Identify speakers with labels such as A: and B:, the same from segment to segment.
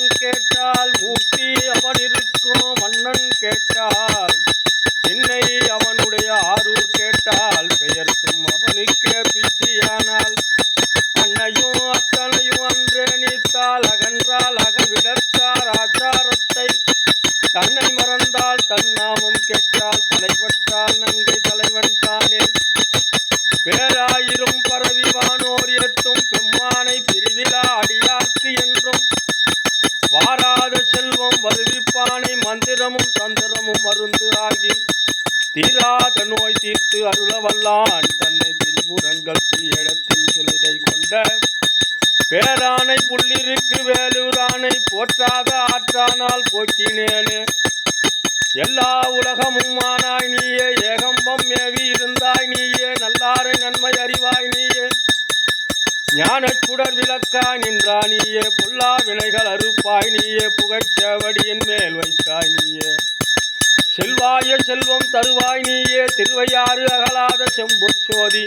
A: மன்னன் கேட்டால் மூர்த்தி அவன் இருக்கும் மன்னன் கேட்டால் என்னை அவனுடைய ஆரூர் கேட்டால் பெயர்த்தும் அவனுக்கே பிச்சியானால் அன்னையும் அத்தனையும் அன்றே நீத்தால் அகன்றால் அகவிடத்தார் ஆச்சாரத்தை தன்னை மறந்தால் தன் நாமம் கேட்டால் தலைவட்டால் நங்கை தலைவன் தானே பேராயிரும் பரவிவானோர் ஏத்தும் பெம்மானை பிரிவிழா அடியார்க்கு என்றும் வாராத செல்வம் வருவிப்பானை மந்திரமும் தந்திரமும் மருந்து ஆகி தீராத நோய் தீர்த்து அருள வல்லான் தன்னை திரிபுரங்கள் தீயடத்தின் சிலைகை கொண்ட பேரானை புள்ளிருக்கு வேலூரானை போற்றாத ஆற்றானால் போக்கினேனே எல்லா உலகமும் ஆனாய் நீயே ஏகம்பம் மேவி இருந்தாய் நீயே நல்லாரை நன்மை அறிவாய் நீயே ஞானச் சுடர் விளக்காய் நின்றாய் நீயே பொல்லா வினைகள் அறுப்பாய் நீயே புகைச்சவடியின் மேல் வைத்தாய் நீயே செல்வாய செல்வம் தருவாய் நீயே திருவையாறு அகலாத செம்பொச்சோதி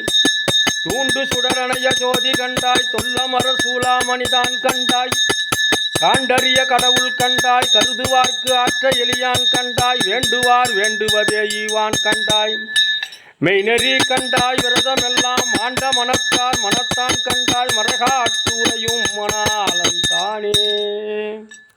A: தூண்டு சுடரணைய ஜோதி கண்டாய் தொல்லமர சூளாமணிதான் கண்டாய் காண்டறிய கடவுள் கண்டாய் கருதுவார்க்கு ஆற்ற எளியான் கண்டாய் வேண்டுவார் வேண்டுவதே ஈவான் கண்டாய் மெய்நெறி கண்டாய் விரதமெல்லாம் ஆண்ட மனத்தார் மனத்தான் கண்டாய் மரகாட்டு உரையும் மணாலன் தானே.